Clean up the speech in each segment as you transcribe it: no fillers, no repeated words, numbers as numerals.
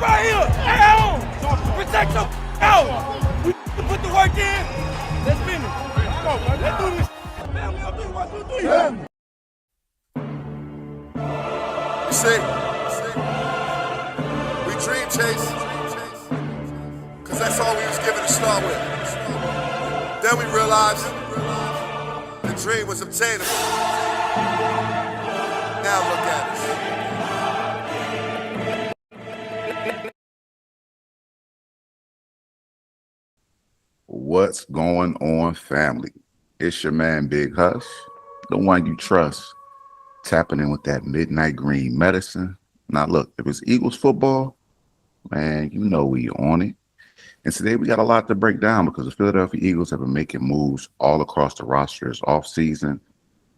right here at home. Protect your out. We put the work in. Let's finish. Come on, man. Let's do this. Family up here. 1, 2, 3. Yeah. You see, we dream chase, because that's all we was given to start with. Then we realized the dream was obtainable. Now look at us. What's going on, family? It's your man, Big Huss, the one you trust, tapping in with that midnight green medicine. Now, look, if it's Eagles football, man, you know we on it. And today we got a lot to break down because the Philadelphia Eagles have been making moves all across the roster this offseason.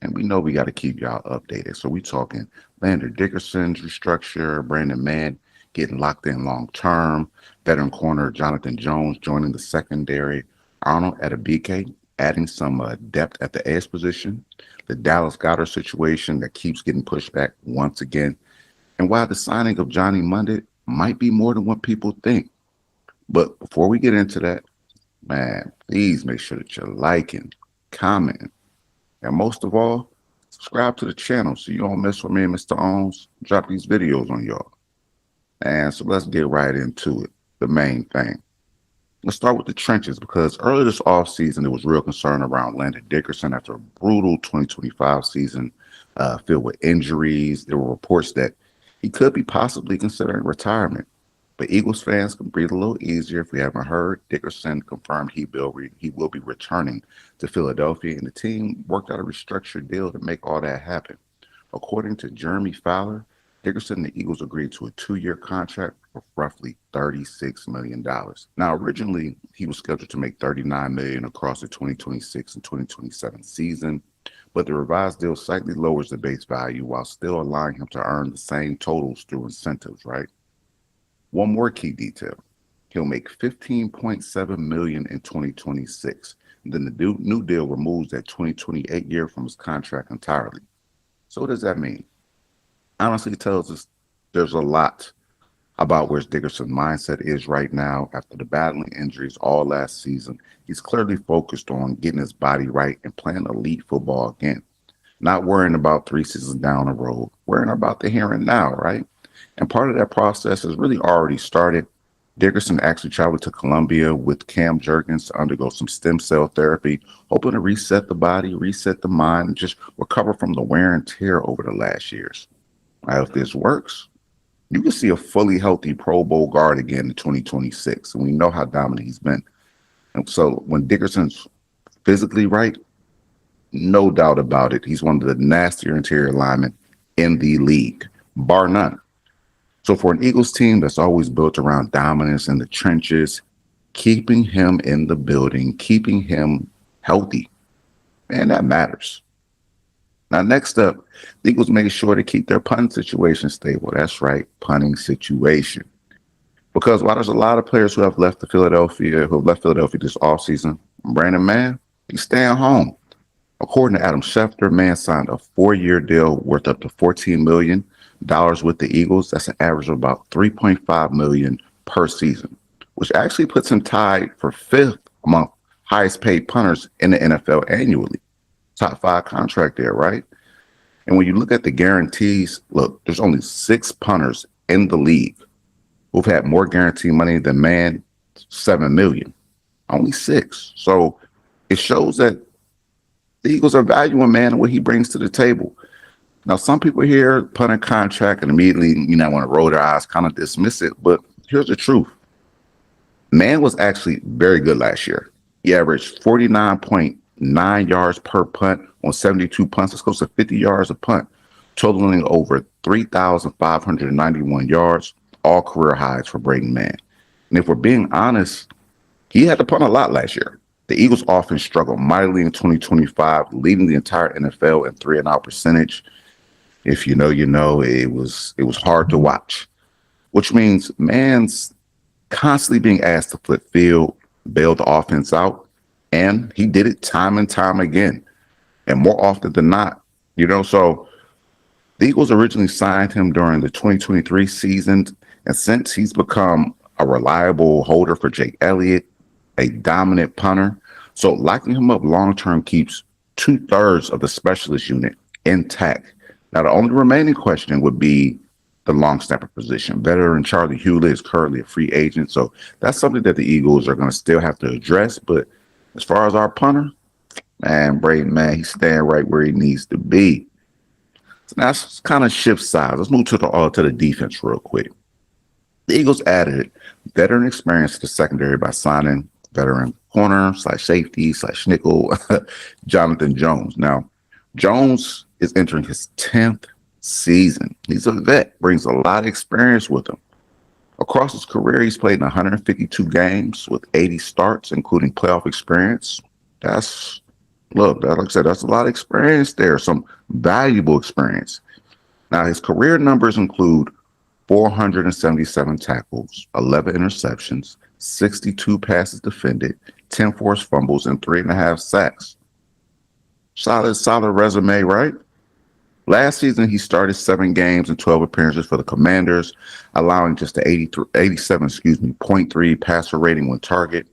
And we know we got to keep y'all updated. So we talking Landon Dickerson's restructure, Brandon Mann getting locked in long-term, veteran corner Jonathan Jones joining the secondary, Arnold Ebiketie adding some depth at the edge position, the Dallas Goedert situation that keeps getting pushed back once again, and why the signing of Johnny Monday might be more than what people think. But before we get into that, man, please make sure that you're liking, commenting, and most of all, subscribe to the channel so you don't miss when me and Mr. Owens drop these videos on y'all. And so let's get right into it, the main thing. Let's start with the trenches because earlier this offseason, there was real concern around Landon Dickerson after a brutal 2025 season filled with injuries. There were reports that he could be possibly considering retirement. But Eagles fans can breathe a little easier. If we haven't heard, Dickerson confirmed he will be returning to Philadelphia, and the team worked out a restructured deal to make all that happen. According to Jeremy Fowler, Dickerson and the Eagles agreed to a 2-year contract for roughly $36 million. Now, originally, he was scheduled to make $39 million across the 2026 and 2027 season, but the revised deal slightly lowers the base value while still allowing him to earn the same totals through incentives, right? One more key detail. He'll make $15.7 million in 2026. And then the new deal removes that 2028 year from his contract entirely. So what does that mean? Honestly, it tells us there's a lot about where Dickerson's mindset is right now after the battling injuries all last season. He's clearly focused on getting his body right and playing elite football again. Not worrying about 3 seasons down the road, worrying about the here and now, right? And part of that process has really already started. Dickerson actually traveled to Colombia with Cam Jurgens to undergo some stem cell therapy, hoping to reset the body, reset the mind, and just recover from the wear and tear over the last years. Now, if this works, you can see a fully healthy Pro Bowl guard again in 2026, and we know how dominant he's been. And so when Dickerson's physically right, no doubt about it, he's one of the nastier interior linemen in the league, bar none. So for an Eagles team that's always built around dominance in the trenches, keeping him in the building, keeping him healthy, man, that matters. Now, next up, the Eagles made sure to keep their punting situation stable. That's right, punting situation. Because while there's a lot of players who have left Philadelphia this offseason, Brandon Mann, he's staying home. According to Adam Schefter, Mann signed a 4-year deal worth up to $14 million with the Eagles. That's an average of about $3.5 million per season, which actually puts him tied for 5th among highest paid punters in the NFL annually. Top 5 contract there, right? And when you look at the guarantees, look, there's only 6 punters in the league who've had more guaranteed money than Mann, $7 million. Only 6. So it shows that the Eagles are valuing Mann and what he brings to the table. Now, some people hear punter contract and immediately, want to roll their eyes, kind of dismiss it. But here's the truth. Mann was actually very good last year. He averaged 49.9 yards per punt on 72 punts. That's close to 50 yards a punt, totaling over 3,591 yards, all career highs for Brandon Mann. And if we're being honest, he had to punt a lot last year. The Eagles offense struggled mightily in 2025, leading the entire NFL in 3-and-out percentage. If you know, you know, it was hard to watch, which means Mann's constantly being asked to flip field, bail the offense out, and he did it time and time again, and more often than not, So the Eagles originally signed him during the 2023 season, And since he's become a reliable holder for Jake Elliott, a dominant punter, so locking him up long term keeps 2/3 of the specialist unit intact. Now, the only remaining question would be the long snapper position. Veteran Charlie Hewlett is currently a free agent, so that's something that the Eagles are going to still have to address. But as far as our punter, man, Braden, man, he's staying right where he needs to be. So now let's kind of shift sides. Let's move to the defense real quick. The Eagles added veteran experience to the secondary by signing veteran corner / safety / nickel Jonathan Jones. Now, Jones is entering his 10th season. He's a vet, brings a lot of experience with him. Across his career, he's played in 152 games with 80 starts, including playoff experience. Like I said, that's a lot of experience there, some valuable experience. Now, his career numbers include 477 tackles, 11 interceptions, 62 passes defended, 10 forced fumbles, and 3.5 sacks. Solid resume, right? Last season, he started 7 games and 12 appearances for the Commanders, allowing just a 0.3 passer rating when target.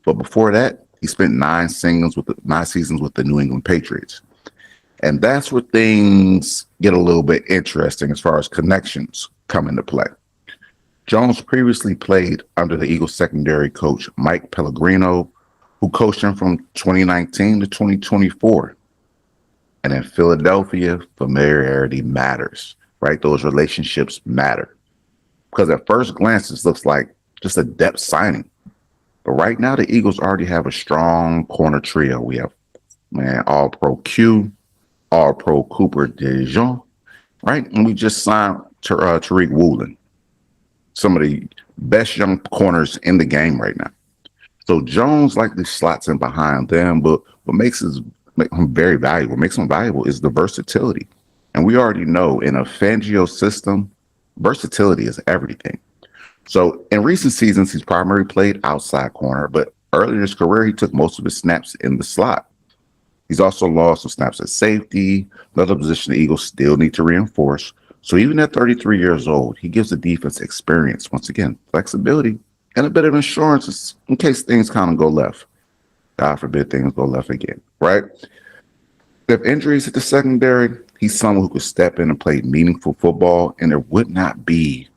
But before that, he spent 9 seasons with the New England Patriots. And that's where things get a little bit interesting as far as connections come into play. Jones previously played under the Eagles secondary coach Mike Pellegrino, who coached him from 2019 to 2024. And in Philadelphia, familiarity matters, right? Those relationships matter. Because at first glance, this looks like just a depth signing. But right now, the Eagles already have a strong corner trio. We have, All-Pro Q, All-Pro Cooper DeJean, right? And we just signed Tariq Woolen, some of the best young corners in the game right now. So Jones likely slots in behind them, but what makes him very valuable, makes him valuable is the versatility. And we already know in a Fangio system, versatility is everything. So in recent seasons, he's primarily played outside corner, but earlier in his career, he took most of his snaps in the slot. He's also lost some snaps at safety, another position the Eagles still need to reinforce. So even at 33 years old, he gives the defense experience, once again, flexibility, and a bit of insurance in case things kind of go left. God forbid things go left again, right? If injuries hit the secondary, he's someone who could step in and play meaningful football, and there would not be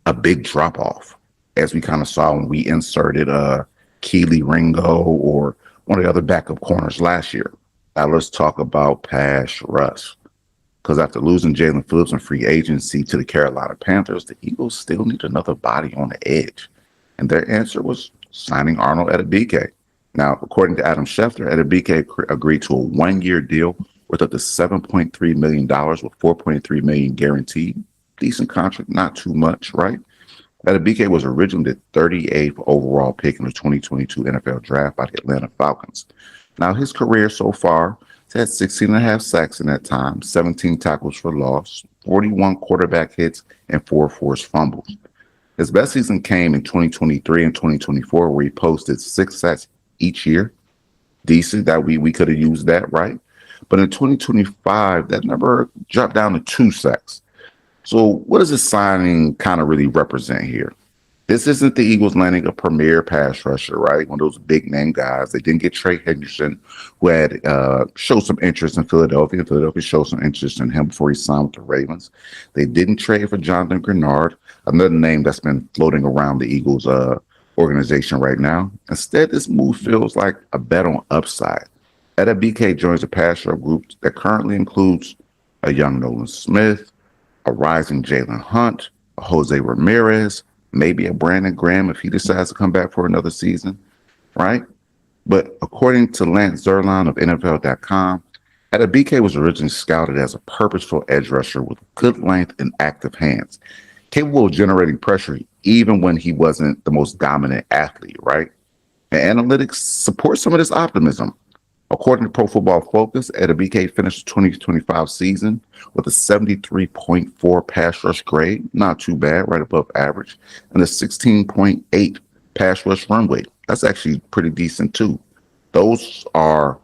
a big drop-off, as we kind of saw when we inserted Keely Ringo or one of the other backup corners last year. Now let's talk about pass rush. Because after losing Jalen Phillips in free agency to the Carolina Panthers, the Eagles still need another body on the edge. And their answer was signing Arnold Ebiketie. Now, according to Adam Schefter, Ebiketie agreed to a 1-year deal worth up to $7.3 million with $4.3 million guaranteed. Decent contract, not too much, right? Ebiketie was originally the 38th overall pick in the 2022 NFL Draft by the Atlanta Falcons. Now, his career so far, he's had 16.5 sacks in that time, 17 tackles for loss, 41 quarterback hits, and 4 forced fumbles. His best season came in 2023 and 2024, where he posted 6 sacks each year. Decent, that we could have used that, right? But in 2025, that number dropped down to 2 sacks. So what does this signing kind of really represent here? This isn't the Eagles landing a premier pass rusher, right? One of those big name guys. They didn't get Trey Henderson, who had showed some interest in Philadelphia. Philadelphia showed some interest in him before he signed with the Ravens. They didn't trade for Jonathan Goedert, another name that's been floating around the Eagles organization right now. Instead, this move feels like a bet on upside. Ebiketie joins a pass rush group that currently includes a young Nolan Smith, a rising Jalen Hunt, a Jose Ramirez, maybe a Brandon Graham if he decides to come back for another season, right? But according to Lance Zierlein of NFL.com, Ebiketie was originally scouted as a purposeful edge rusher with good length and active hands, capable of generating pressure even when he wasn't the most dominant athlete, right? And analytics support some of this optimism. According to Pro Football Focus, Ebiketie finished the 2025 season with a 73.4 pass rush grade, not too bad, right above average, and a 16.8 pass rush run rate. That's actually pretty decent too. Those are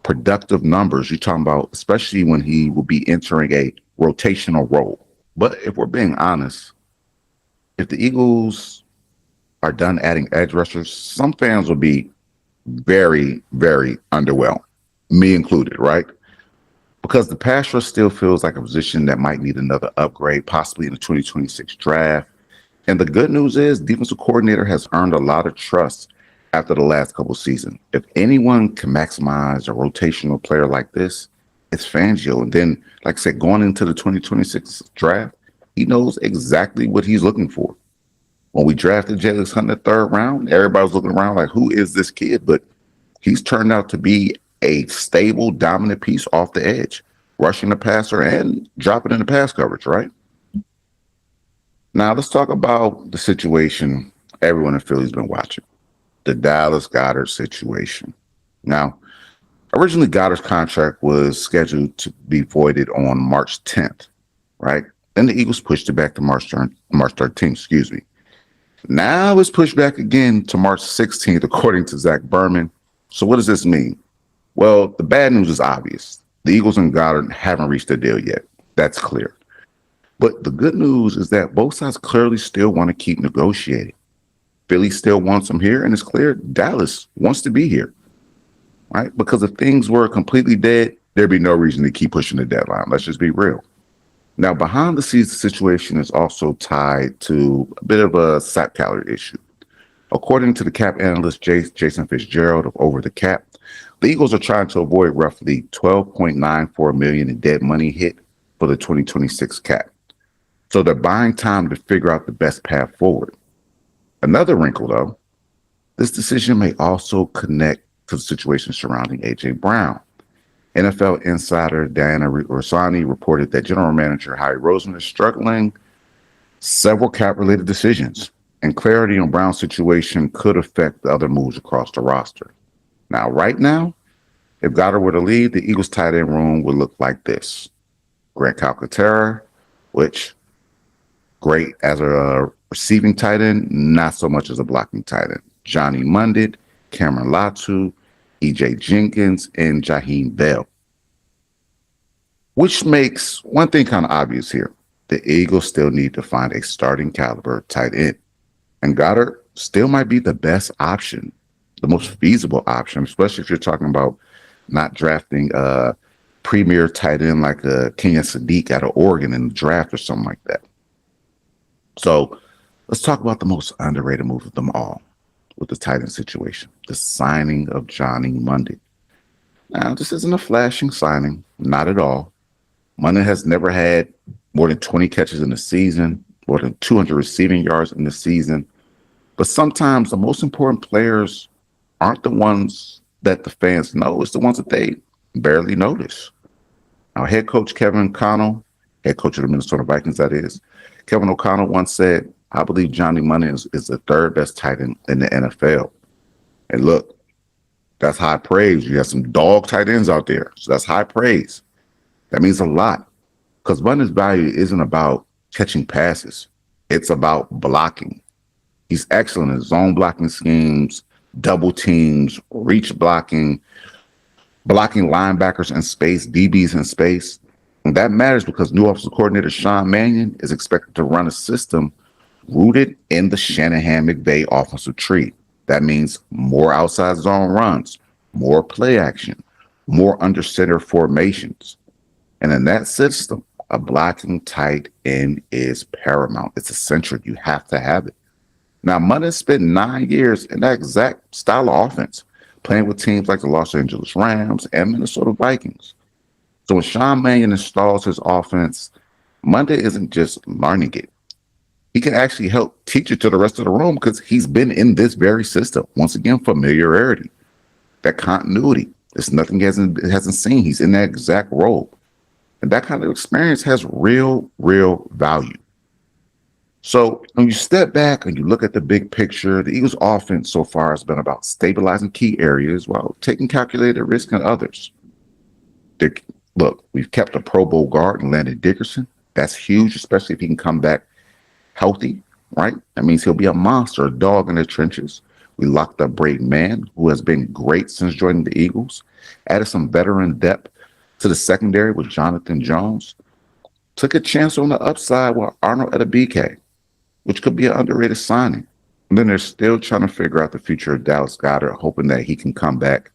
productive numbers you're talking about, especially when he will be entering a rotational role. But if we're being honest, If the Eagles are done adding edge rushers, some fans will be very, very underwhelmed, me included, right? Because the pass rush still feels like a position that might need another upgrade, possibly in the 2026 draft. And the good news is, defensive coordinator has earned a lot of trust after the last couple seasons. If anyone can maximize a rotational player like this, it's Fangio. And then, like I said, going into the 2026 draft, he knows exactly what he's looking for. When we drafted Jalen Hunt in the third round, everybody was looking around like, who is this kid? But he's turned out to be a stable, dominant piece off the edge, rushing the passer and dropping in the pass coverage, right? Now, let's talk about the situation everyone in Philly's been watching, the Dallas Goedert situation. Now, originally Goedert's contract was scheduled to be voided on March 10th, right? Then the Eagles pushed it back to March 13th, excuse me. Now it's pushed back again to March 16th, according to Zach Berman. So what does this mean? Well, the bad news is obvious. The Eagles and Goedert haven't reached a deal yet. That's clear. But the good news is that both sides clearly still want to keep negotiating. Philly still wants him here, and it's clear Dallas wants to be here, right? Because if things were completely dead, there'd be no reason to keep pushing the deadline. Let's just be real. Now, behind the scenes, the situation is also tied to a bit of a sack calorie issue. According to the cap analyst Jason Fitzgerald of Over the Cap, the Eagles are trying to avoid roughly $12.94 million in dead money hit for the 2026 cap. So they're buying time to figure out the best path forward. Another wrinkle, though, this decision may also connect to the situation surrounding A.J. Brown. NFL insider Diana Rossani reported that General Manager Howie Roseman is struggling several cap-related decisions, and clarity on Brown's situation could affect the other moves across the roster. Now, right now, if Goddard were to leave, the Eagles tight end room would look like this. Grant Calcaterra, which great as a receiving tight end, not so much as a blocking tight end. Johnny Mundit, Cameron Latu, E.J. Jenkins, and Jaheim Bell. Which makes one thing kind of obvious here. The Eagles still need to find a starting caliber tight end. And Goddard still might be the best option, the most feasible option, especially if you're talking about not drafting a premier tight end like a Kenyon Sadiq out of Oregon in the draft or something like that. So let's talk about the most underrated move of them all with the tight end situation, the signing of Johnny Mundit. Now, this isn't a flashing signing, not at all. Mundit has never had more than 20 catches in the season, more than 200 receiving yards in the season. But sometimes the most important players aren't the ones that the fans know. It's the ones that they barely notice. Now, head coach Kevin O'Connell, head coach of the Minnesota Vikings, that is, Kevin O'Connell once said, I believe Johnny Mundit is the third best tight end in the NFL. And look, that's high praise. You have some dog tight ends out there. So that's high praise. That means a lot. Because Mundit's value isn't about catching passes. It's about blocking. He's excellent in zone blocking schemes, double teams, reach blocking, blocking linebackers in space, DBs in space. And that matters because new offensive coordinator Sean Mannion is expected to run a system rooted in the Shanahan-McVay offensive tree. That means more outside zone runs, more play action, more under center formations. And in that system, a blocking tight end is paramount. It's essential. You have to have it. Now, Mundit spent 9 years in that exact style of offense, playing with teams like the Los Angeles Rams and Minnesota Vikings. So when Sean Mannion installs his offense, Mundit isn't just learning it. He can actually help teach it to the rest of the room because he's been in this very system. Once again, familiarity, that continuity. It's nothing he hasn't seen. He's in that exact role. And that kind of experience has real value. So when you step back and you look at the big picture, the Eagles offense so far has been about stabilizing key areas while taking calculated risk in others. Look, we've kept a Pro Bowl guard in Landon Dickerson. That's huge, especially if he can come back healthy, right? That means he'll be a monster, a dog in the trenches. We locked up Braden Mann, who has been great since joining the Eagles. Added some veteran depth to the secondary with Jonathan Jones. Took a chance on the upside with Arnold Ebiketie. which could be an underrated signing. And then they're still trying to figure out the future of Dallas Goedert, hoping that he can come back.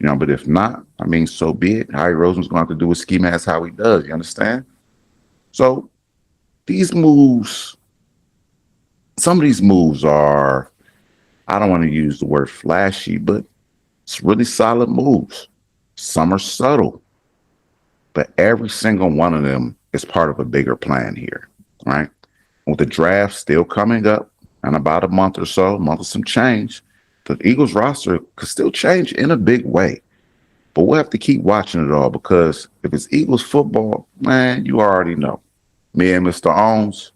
But if not, I mean, so be it. Howie Roseman's going to have to do his ski mask how he does. You understand? So these moves, some of these moves are, I don't want to use the word flashy, but it's really solid moves. Some are subtle, but every single one of them is part of a bigger plan here, right? With the draft still coming up in about a month or so, a month of some change, the Eagles roster could still change in a big way. But we'll have to keep watching it all, because if it's Eagles football, man, you already know. Me and Mr. Owens,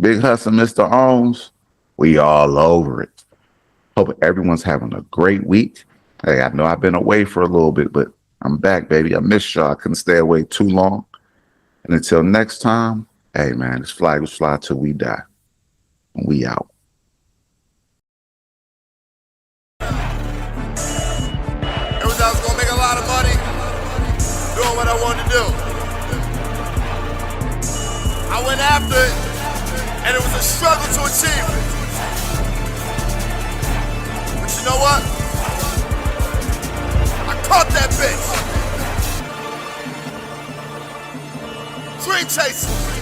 Big Hus and Mr. Owens, we all over it. Hope everyone's having a great week. Hey, I know I've been away for a little bit, but I'm back, baby. I missed y'all. I couldn't stay away too long. And until next time, hey, man, this flag will fly till we die. And we out. It was I was gonna make a lot of money doing what I wanted to do. I went after it, and it was a struggle to achieve it. But you know what? I caught that bitch. Dream chasing.